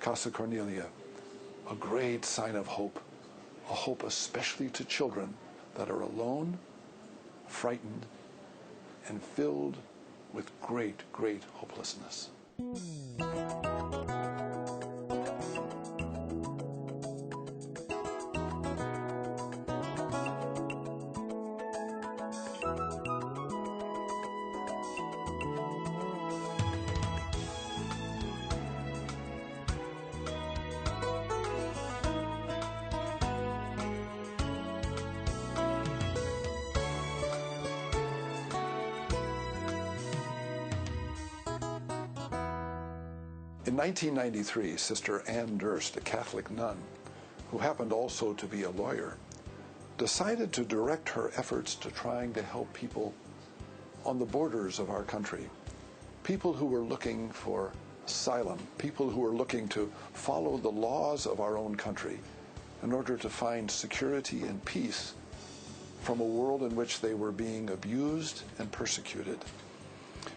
Casa Cornelia, a great sign of hope, a hope especially to children that are alone, frightened, and filled with great, great hopelessness. In 1993, Sister Ann Durst, a Catholic nun, who happened also to be a lawyer, decided to direct her efforts to trying to help people on the borders of our country, people who were looking for asylum, people who were looking to follow the laws of our own country in order to find security and peace from a world in which they were being abused and persecuted.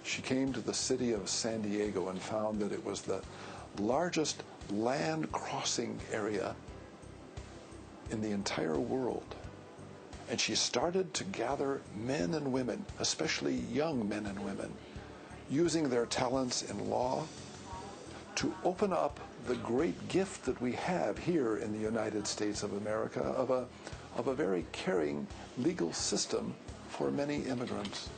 She came to the city of San Diego and found that it was the largest land crossing area in the entire world. And she started to gather men and women, especially young men and women, using their talents in law to open up the great gift that we have here in the United States of America of a very caring legal system for many immigrants.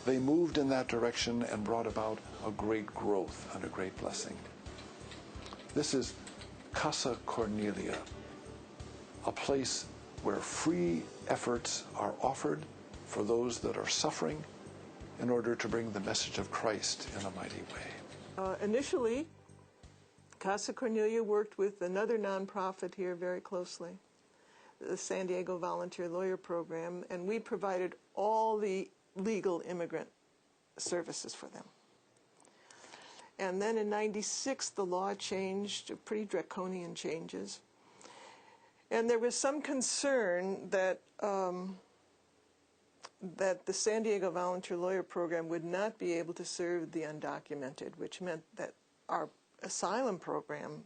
They moved in that direction and brought about a great growth and a great blessing. This is Casa Cornelia, a place where free efforts are offered for those that are suffering in order to bring the message of Christ in a mighty way. Initially, Casa Cornelia worked with another nonprofit here very closely, the San Diego Volunteer Lawyer Program, and we provided all the legal immigrant services for them. And then in '96, the law changed, pretty draconian changes. And there was some concern that that the San Diego Volunteer Lawyer Program would not be able to serve the undocumented, which meant that our asylum program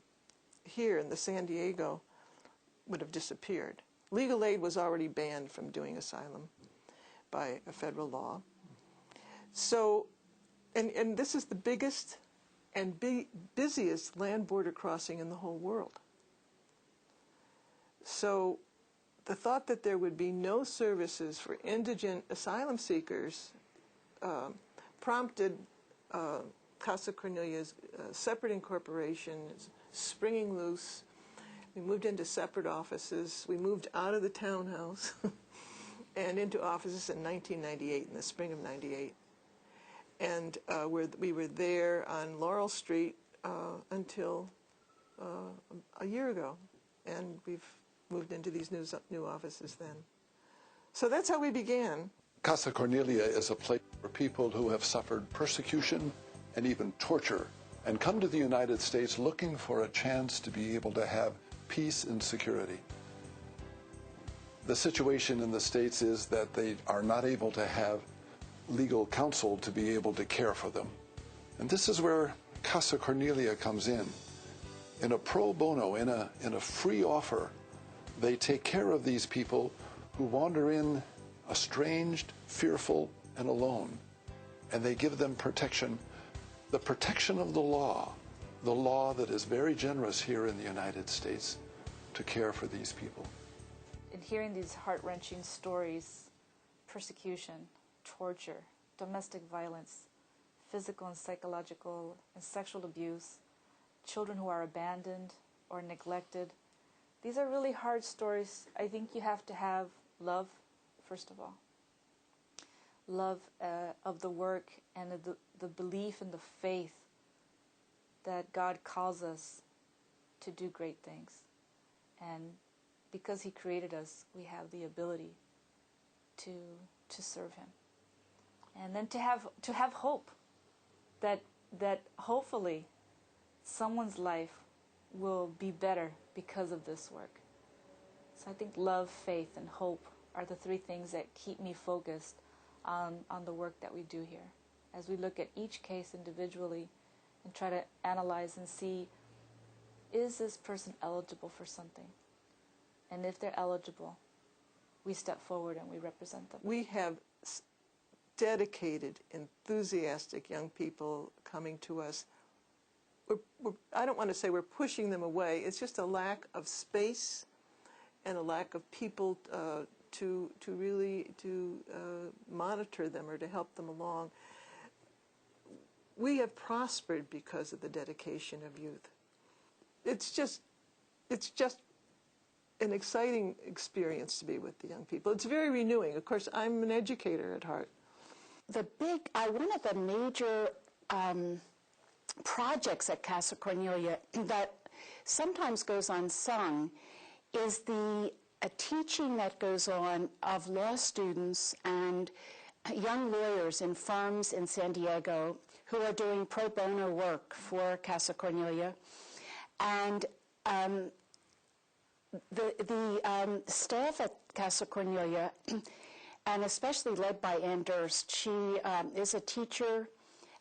here in the San Diego would have disappeared. Legal aid was already banned from doing asylum by a federal law. So, and this is the biggest and busiest land border crossing in the whole world. So the thought that there would be no services for indigent asylum seekers prompted Casa Cornelia's separate incorporation, springing loose. We moved into separate offices. We moved out of the townhouse and into offices in 1998, in the spring of '98. And we were there on Laurel Street until a year ago. And we've moved into these new offices then. So that's how we began. Casa Cornelia is a place for people who have suffered persecution and even torture and come to the United States looking for a chance to be able to have peace and security. The situation in the States is that they are not able to have legal counsel to be able to care for them. And this is where Casa Cornelia comes in. In a pro bono, in a free offer, they take care of these people who wander in estranged, fearful, and alone. And they give them protection, the protection of the law that is very generous here in the United States to care for these people. In hearing these heart-wrenching stories, persecution, torture, domestic violence, physical and psychological and sexual abuse, children who are abandoned or neglected, these are really hard stories. I think you have to have love, first of all. Love of the work and the belief and the faith that God calls us to do great things. And because He created us, we have the ability to serve Him. And then to have hope that hopefully someone's life will be better because of this work. So I think love, faith, and hope are the three things that keep me focused on the work that we do here. As we look at each case individually and try to analyze and see is this person eligible for something? And if they're eligible, we step forward and we represent them. We have dedicated, enthusiastic young people coming to us. I don't want to say we're pushing them away. It's just a lack of space and a lack of people to really monitor them or to help them along. We have prospered because of the dedication of youth. It's just an exciting experience to be with the young people. It's very renewing. Of course, I'm an educator at heart. One of the major projects at Casa Cornelia that sometimes goes unsung is a teaching that goes on of law students and young lawyers in firms in San Diego who are doing pro bono work for Casa Cornelia. And the staff at Casa Cornelia, and especially led by Ann Durst, she is a teacher,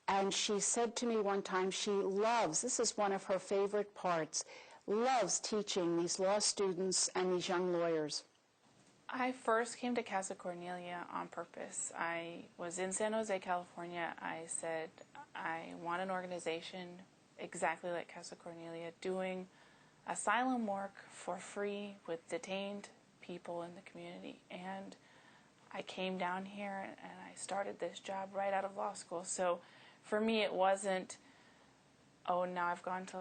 and she said to me one time she loves, this is one of her favorite parts, loves teaching these law students and these young lawyers. I first came to Casa Cornelia on purpose. I was in San Jose, California. I said, I want an organization exactly like Casa Cornelia, doing asylum work for free with detained people in the community. And I came down here and I started this job right out of law school. So for me, it wasn't, oh, now I've gone to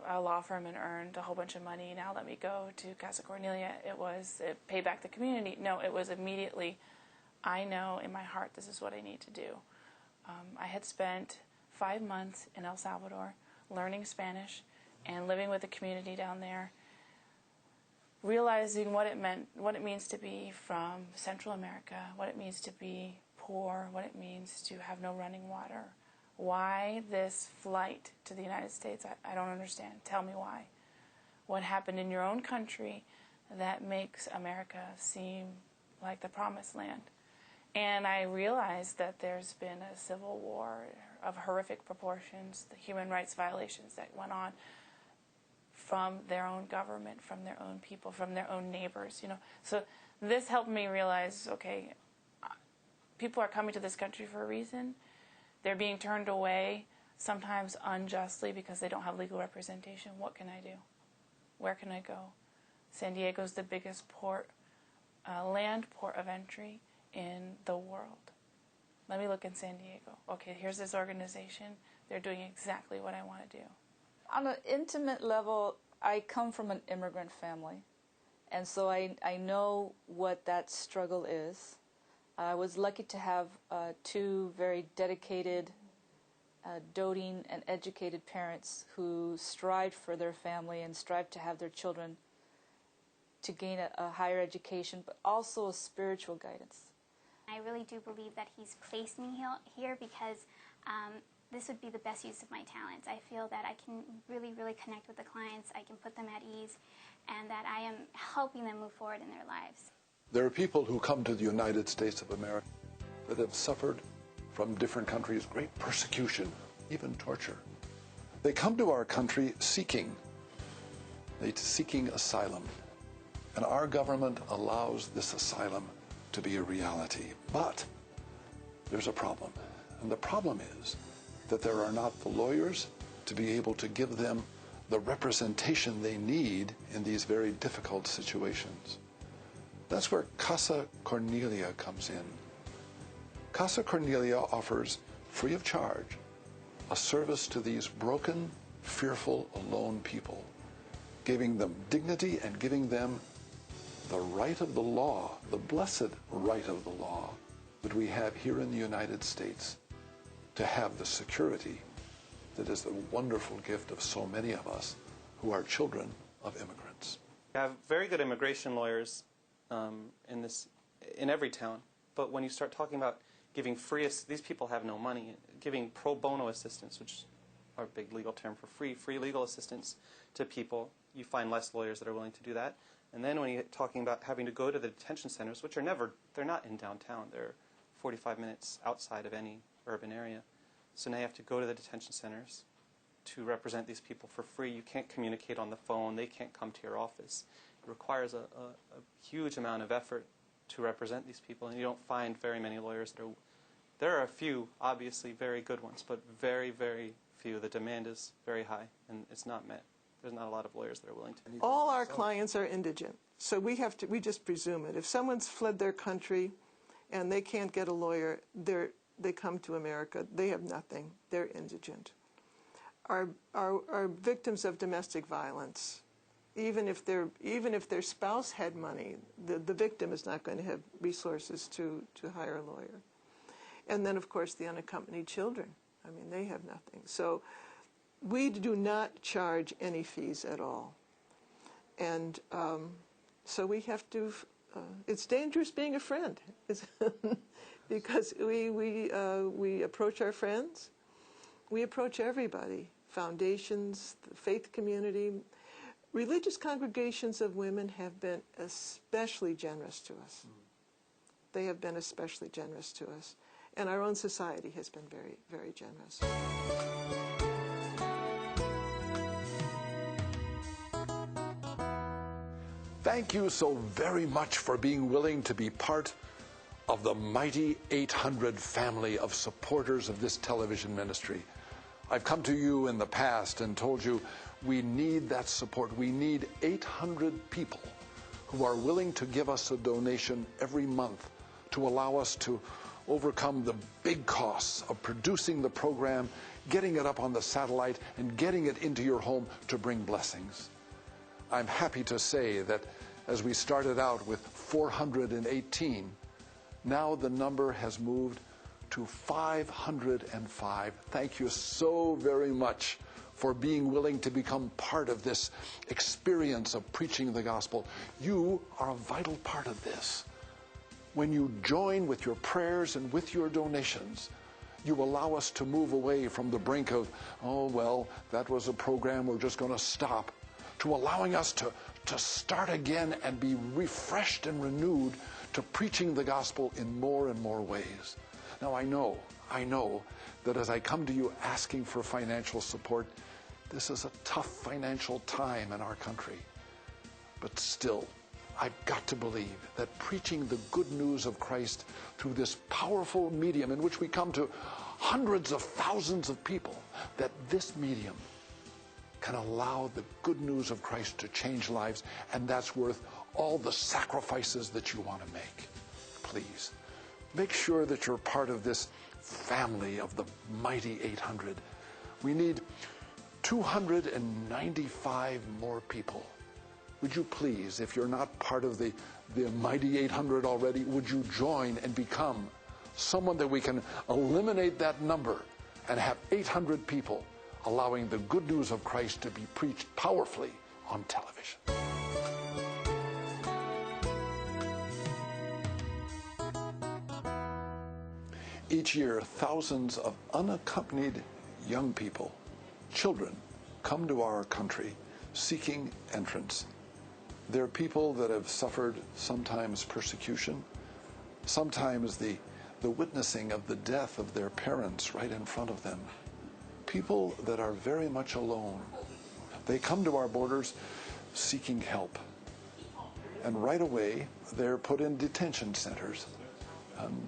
a law firm and earned a whole bunch of money, now let me go to Casa Cornelia. It was pay back the community. No, it was immediately, I know in my heart this is what I need to do. I had spent 5 months in El Salvador learning Spanish and living with the community down there, realizing what it means to be from Central America, what it means to be poor, what it means to have no running water. Why this flight to the United States? I don't understand. Tell me why. What happened in your own country that makes America seem like the promised land? And I realized that there's been a civil war of horrific proportions, the human rights violations that went on from their own government, from their own people, from their own neighbors, So this helped me realize, okay, people are coming to this country for a reason. They're being turned away, sometimes unjustly, because they don't have legal representation. What can I do? Where can I go? San Diego's the biggest land port of entry in the world. Let me look in San Diego. Okay, here's this organization. They're doing exactly what I want to do. On an intimate level, I come from an immigrant family, and so I know what that struggle is. I was lucky to have 2 very dedicated, doting, and educated parents who strived for their family and strived to have their children to gain a higher education, but also a spiritual guidance. I really do believe that he's placed me here because this would be the best use of my talents. I feel that I can really, really connect with the clients, I can put them at ease, and that I am helping them move forward in their lives. There are people who come to the United States of America that have suffered from different countries great persecution, even torture. They come to our country seeking asylum, and our government allows this asylum to be a reality. But there's a problem, and the problem is that there are not the lawyers to be able to give them the representation they need in these very difficult situations. That's where Casa Cornelia comes in. Casa Cornelia offers, free of charge, a service to these broken, fearful, alone people, giving them dignity and giving them the right of the law, the blessed right of the law that we have here in the United States, to have the security that is the wonderful gift of so many of us who are children of immigrants. We have very good immigration lawyers in every town, but when you start talking about giving these people have no money, giving pro bono assistance, which is our big legal term for free legal assistance to people, you find less lawyers that are willing to do that. And then when you're talking about having to go to the detention centers, which they're not in downtown, they're 45 minutes outside of any urban area. So now you have to go to the detention centers to represent these people for free. You can't communicate on the phone. They can't come to your office. It requires a huge amount of effort to represent these people, and you don't find very many lawyers that are. There are a few, obviously, very good ones, but very, very few. The demand is very high, and it's not met. There's not a lot of lawyers that are willing to. All our clients are indigent, so we just presume it. If someone's fled their country and they can't get a lawyer, they come to America. They have nothing. They're indigent. Our victims of domestic violence, even if their spouse had money, the victim is not going to have resources to hire a lawyer. And then, of course, the unaccompanied children. I mean, they have nothing. So we do not charge any fees at all. And so we have to, it's dangerous being a friend because we approach our friends, we approach everybody, foundations, the faith community. Religious congregations of women have been especially generous to us. They have been especially generous to us. And our own society has been very, very generous. Thank you so very much for being willing to be part of the mighty 800 family of supporters of this television ministry. I've come to you in the past and told you we need that support. We need 800 people who are willing to give us a donation every month to allow us to overcome the big costs of producing the program, getting it up on the satellite, and getting it into your home to bring blessings. I'm happy to say that as we started out with 418, now the number has moved to 505. Thank you so very much for being willing to become part of this experience of preaching the gospel. You are a vital part of this. When you join with your prayers and with your donations, you allow us to move away from the brink of, oh, well, that was a program, we're just going to stop, to allowing us to start again and be refreshed and renewed to preaching the gospel in more and more ways. Now, I know that as I come to you asking for financial support, this is a tough financial time in our country. But still, I've got to believe that preaching the good news of Christ through this powerful medium in which we come to hundreds of thousands of people, that this medium can allow the good news of Christ to change lives, and that's worth all the sacrifices that you want to make. Please, make sure that you're part of this family of the mighty 800. We need 295 more people. Would you please, if you're not part of the mighty 800 already, would you join and become someone that we can eliminate that number and have 800 people allowing the good news of Christ to be preached powerfully on television? Each year, thousands of unaccompanied young people, children, come to our country seeking entrance. They're people that have suffered sometimes persecution, sometimes the witnessing of the death of their parents right in front of them. People that are very much alone. They come to our borders seeking help. And right away, they're put in detention centers,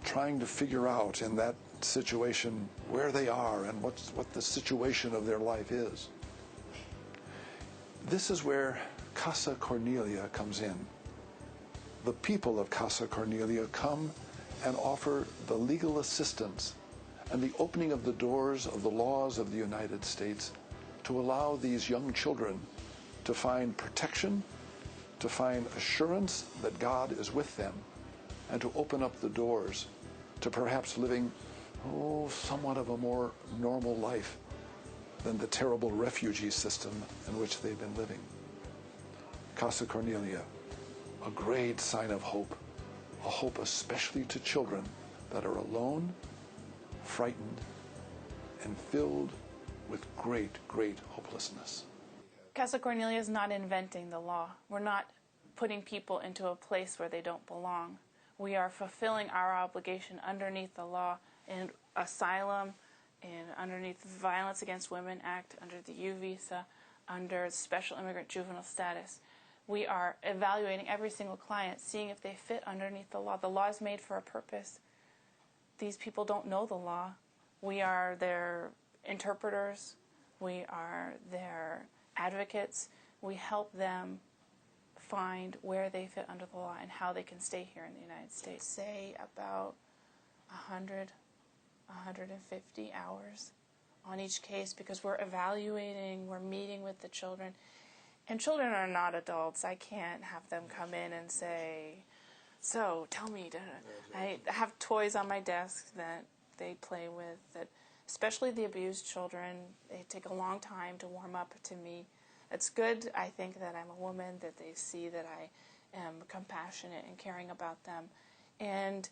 trying to figure out in that situation where they are and what the situation of their life is. This is where Casa Cornelia comes in. The people of Casa Cornelia come and offer the legal assistance and the opening of the doors of the laws of the United States to allow these young children to find protection, to find assurance that God is with them, and to open up the doors to perhaps living, somewhat of a more normal life than the terrible refugee system in which they've been living. Casa Cornelia, a great sign of hope, a hope especially to children that are alone, frightened, and filled with great, great hopelessness. Casa Cornelia is not inventing the law. We're not putting people into a place where they don't belong. We are fulfilling our obligation underneath the law in asylum, and underneath the Violence Against Women Act, under the U visa, under Special Immigrant Juvenile Status. We are evaluating every single client, seeing if they fit underneath the law. The law is made for a purpose. These people don't know the law. We are their interpreters. We are their advocates. We help them find where they fit under the law and how they can stay here in the United States. Say about 100, 150 hours on each case, because we're evaluating, we're meeting with the children. And children are not adults. I can't have them come in and say, so tell me. I have toys on my desk that they play with, that especially the abused children, they take a long time to warm up to me. It's good, I think, that I'm a woman, that they see that I am compassionate and caring about them. And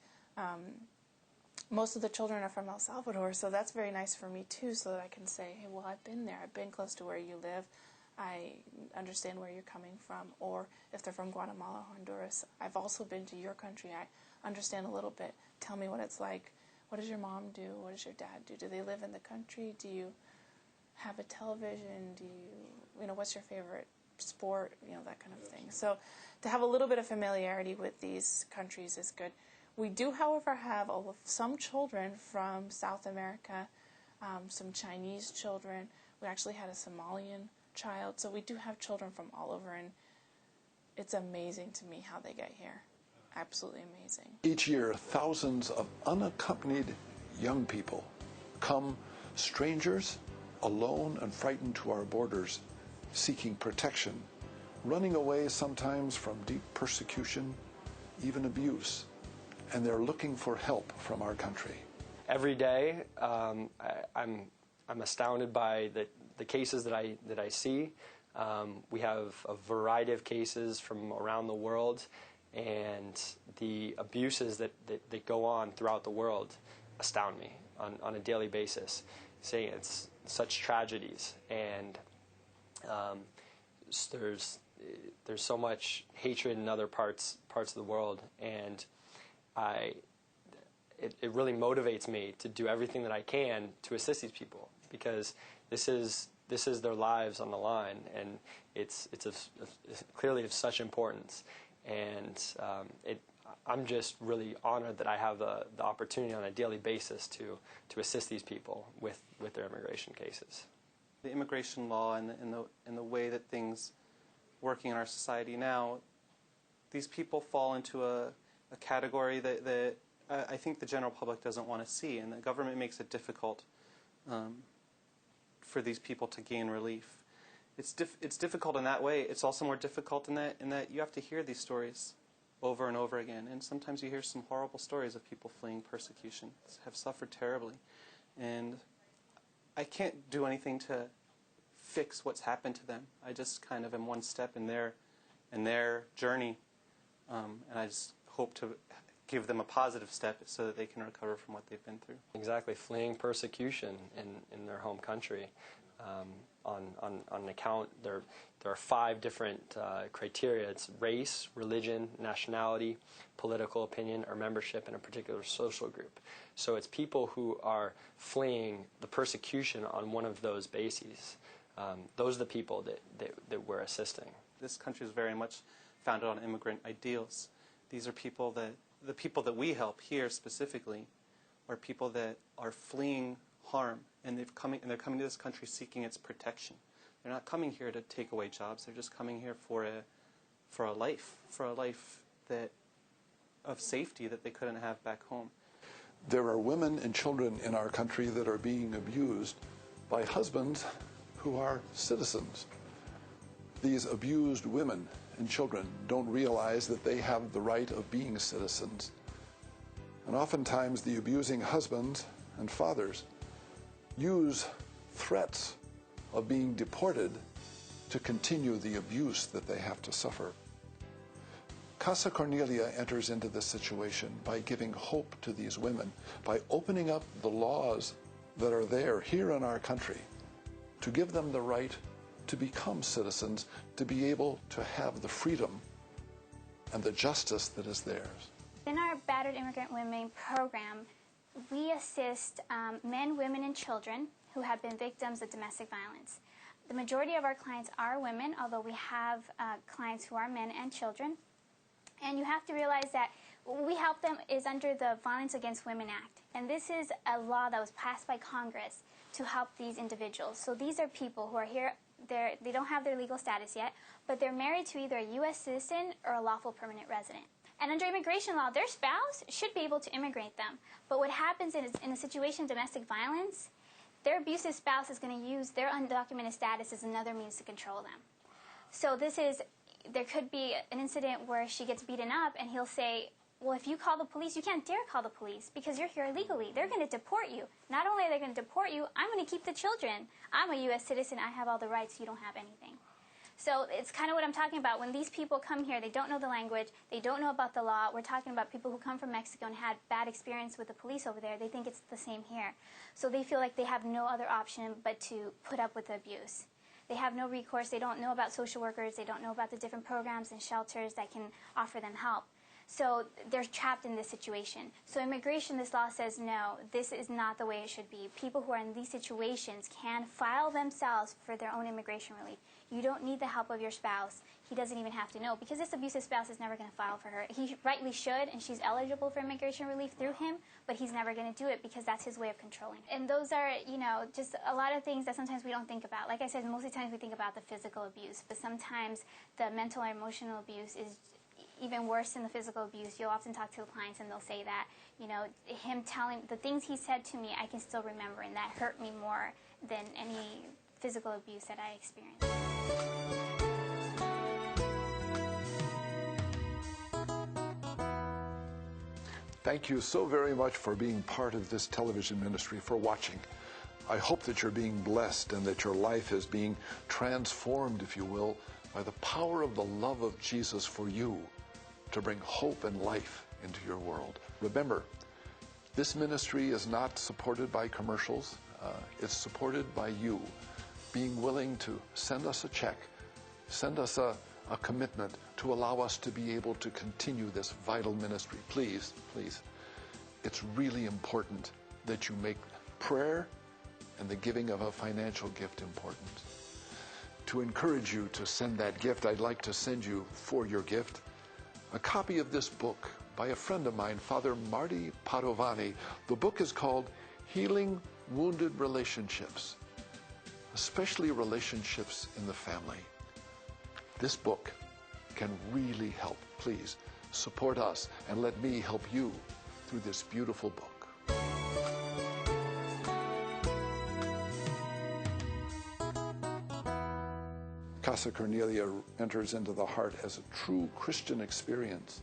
most of the children are from El Salvador, so that's very nice for me too, so that I can say, hey, well, I've been there. I've been close to where you live. I understand where you're coming from. Or if they're from Guatemala, Honduras, I've also been to your country. I understand a little bit. Tell me what it's like. What does your mom do? What does your dad do? Do they live in the country? Do you have a television? Do you know, what's your favorite sport? You know, that kind of thing. So to have a little bit of familiarity with these countries is good. We do, however, have some children from South America, some Chinese children. We actually had a Somalian child. So we do have children from all over, and it's amazing to me how they get here. Absolutely amazing. Each year, thousands of unaccompanied young people come, strangers, alone and frightened, to our borders, seeking protection, running away sometimes from deep persecution, even abuse, and they're looking for help from our country. Every day, I'm astounded by the cases that I see. We have a variety of cases from around the world, and the abuses that go on throughout the world astound me on a daily basis. Saying it's such tragedies, and there's so much hatred in other parts of the world, and it really motivates me to do everything that I can to assist these people, because this is their lives on the line, and it's clearly of such importance. And I'm just really honored that I have the opportunity on a daily basis to assist these people with their immigration cases. The immigration law and the way that things working in our society now, these people fall into a category that I think the general public doesn't want to see, and the government makes it difficult for these people to gain relief. It's difficult in that way. It's also more difficult in that you have to hear these stories over and over again, and sometimes you hear some horrible stories of people fleeing persecution, have suffered terribly, and I can't do anything to fix what's happened to them. I just kind of am one step in their journey, and I just hope to give them a positive step so that they can recover from what they've been through. Exactly, fleeing persecution in their home country. On account, there are 5 different criteria. It's race, religion, nationality, political opinion, or membership in a particular social group. So it's people who are fleeing the persecution on one of those bases. Those are the people that we're assisting. This country is very much founded on immigrant ideals. These are people the people that we help here specifically are people that are fleeing harm, and they're coming to this country seeking its protection. They're not coming here to take away jobs. They're just coming here for a life that of safety that they couldn't have back home. There are women and children in our country that are being abused by husbands who are citizens. These abused women and children don't realize that they have the right of being citizens. And oftentimes the abusing husbands and fathers use threats of being deported to continue the abuse that they have to suffer. Casa Cornelia enters into this situation by giving hope to these women, by opening up the laws that are there here in our country to give them the right to become citizens, to be able to have the freedom and the justice that is theirs. In our Battered Immigrant Women program, We assist men, women, and children who have been victims of domestic violence. The majority of our clients are women, although we have clients who are men and children. And you have to realize that what we help them is under the Violence Against Women Act. And this is a law that was passed by Congress to help these individuals. So these are people who are here, they don't have their legal status yet, but they're married to either a U.S. citizen or a lawful permanent resident. And under immigration law, their spouse should be able to immigrate them. But what happens is, in a situation of domestic violence, their abusive spouse is going to use their undocumented status as another means to control them. So there could be an incident where she gets beaten up and he'll say, well, if you call the police, you can't dare call the police because you're here illegally. They're going to deport you. Not only are they going to deport you, I'm going to keep the children. I'm a U.S. citizen. I have all the rights. You don't have anything. So it's kind of what I'm talking about. When these people come here, they don't know the language. They don't know about the law. We're talking about people who come from Mexico and had bad experience with the police over there. They think it's the same here. So they feel like they have no other option but to put up with the abuse. They have no recourse. They don't know about social workers. They don't know about the different programs and shelters that can offer them help. So they're trapped in this situation. So immigration, this law says, no, this is not the way it should be. People who are in these situations can file themselves for their own immigration relief. You don't need the help of your spouse. He doesn't even have to know, because this abusive spouse is never going to file for her. He rightly should, and she's eligible for immigration relief through him, but he's never going to do it because that's his way of controlling. And those are, just a lot of things that sometimes we don't think about. Like I said, most of the times we think about the physical abuse, but sometimes the mental or emotional abuse is even worse than the physical abuse. You'll often talk to the clients and they'll say that, him telling the things he said to me, I can still remember, and that hurt me more than any physical abuse that I experienced. Thank you so very much for being part of this television ministry, for watching. I hope that you're being blessed and that your life is being transformed, if you will, by the power of the love of Jesus for you to bring hope and life into your world. Remember, this ministry is not supported by commercials. It's supported by you being willing to send us a check, send us a commitment to allow us to be able to continue this vital ministry. Please, please. It's really important that you make prayer and the giving of a financial gift important. To encourage you to send that gift, I'd like to send you, for your gift, a copy of this book by a friend of mine, Father Marty Padovani. The book is called Healing Wounded Relationships, especially relationships in the family. This book can really help. Please support us and let me help you through this beautiful book. Casa Cornelia enters into the heart as a true Christian experience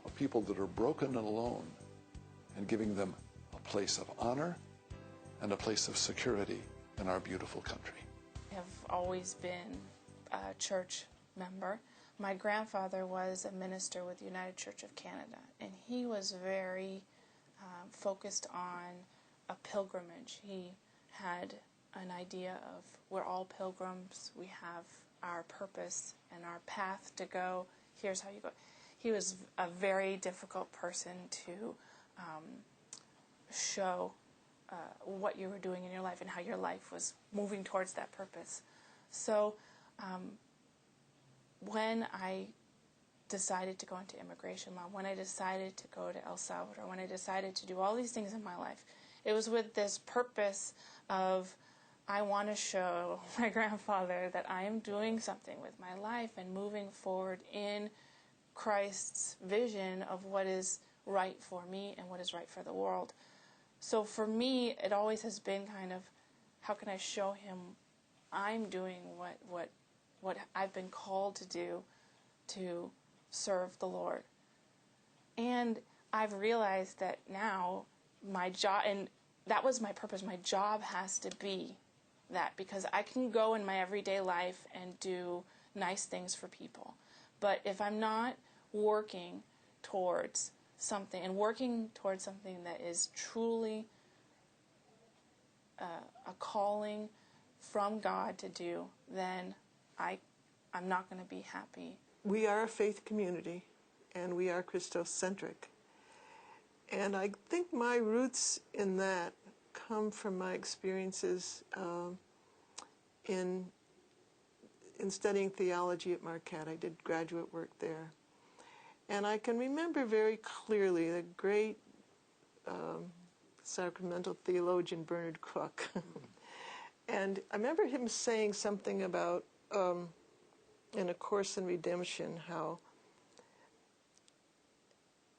of people that are broken and alone, and giving them a place of honor and a place of security in our beautiful country. I have always been a church member. My grandfather was a minister with the United Church of Canada, and he was very focused on a pilgrimage. He had an idea of we're all pilgrims, we have our purpose and our path to go, here's how you go. He was a very difficult person to show what you were doing in your life and how your life was moving towards that purpose. So when I decided to go into immigration law, when I decided to go to El Salvador, when I decided to do all these things in my life, it was with this purpose of I want to show my grandfather that I am doing something with my life and moving forward in Christ's vision of what is right for me and what is right for the world. So for me, it always has been kind of, how can I show him I'm doing what I've been called to do to serve the Lord. And I've realized that now my job, and that was my purpose, my job has to be that, because I can go in my everyday life and do nice things for people. But if I'm not working towards something, and working towards something that is truly a calling from God to do, then I'm not going to be happy. We are a faith community, and we are Christocentric. And I think my roots in that come from my experiences in studying theology at Marquette. I did graduate work there. And I can remember very clearly the great sacramental theologian Bernard Cook. And I remember him saying something about, in A Course in Redemption, how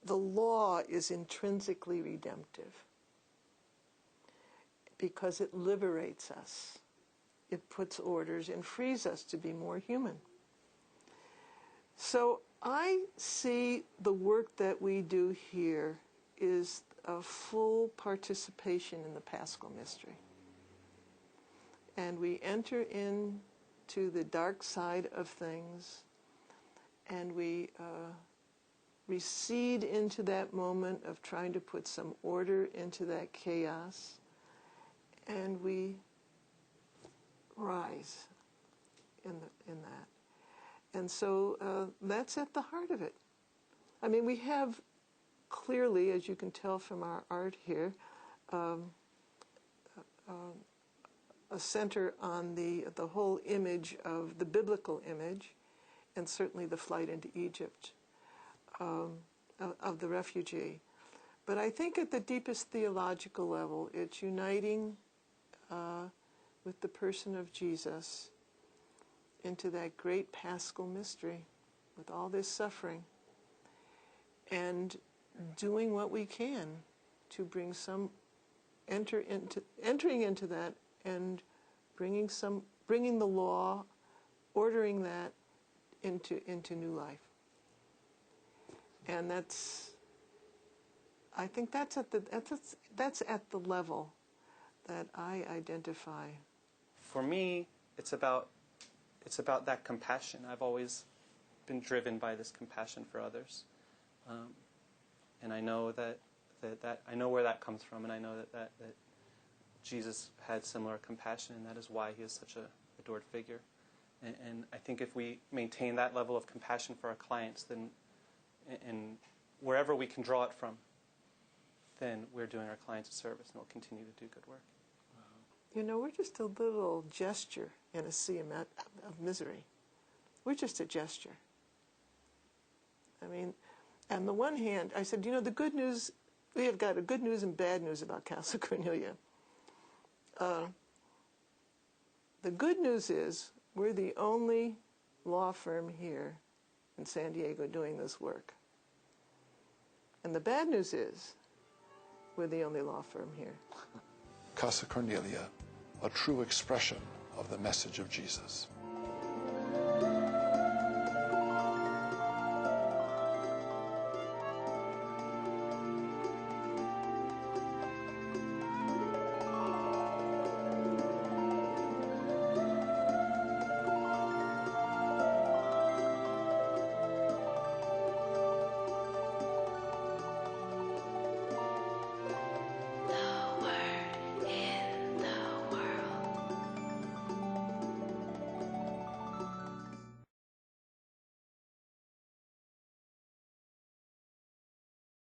the law is intrinsically redemptive because it liberates us. It puts orders and frees us to be more human. So I see the work that we do here is a full participation in the Paschal mystery. And we enter into the dark side of things, and we recede into that moment of trying to put some order into that chaos, and we rise in that. And so that's at the heart of it. I mean, we have clearly, as you can tell from our art here, a center on the whole image of the biblical image, and certainly the flight into Egypt of the refugee. But I think at the deepest theological level, it's uniting with the person of Jesus into that great Paschal mystery with all this suffering, and doing what we can to bring some entering into that, and bringing the law, ordering that into new life. And I think that's at the level that I identify. For me, it's about that compassion. I've always been driven by this compassion for others, and I know that I know where that comes from, and I know that Jesus had similar compassion, and that is why he is such a adored figure. And I think if we maintain that level of compassion for our clients, then, and wherever we can draw it from, then we're doing our clients a service, and we'll continue to do good work. You know, we're just a little gesture in a sea of misery. We're just a gesture. I mean, on the one hand, I said, you know, the good news, we have got a good news and bad news about Casa Cornelia. The good news is we're the only law firm here in San Diego doing this work. And the bad news is we're the only law firm here. Casa Cornelia, a true expression of the message of Jesus.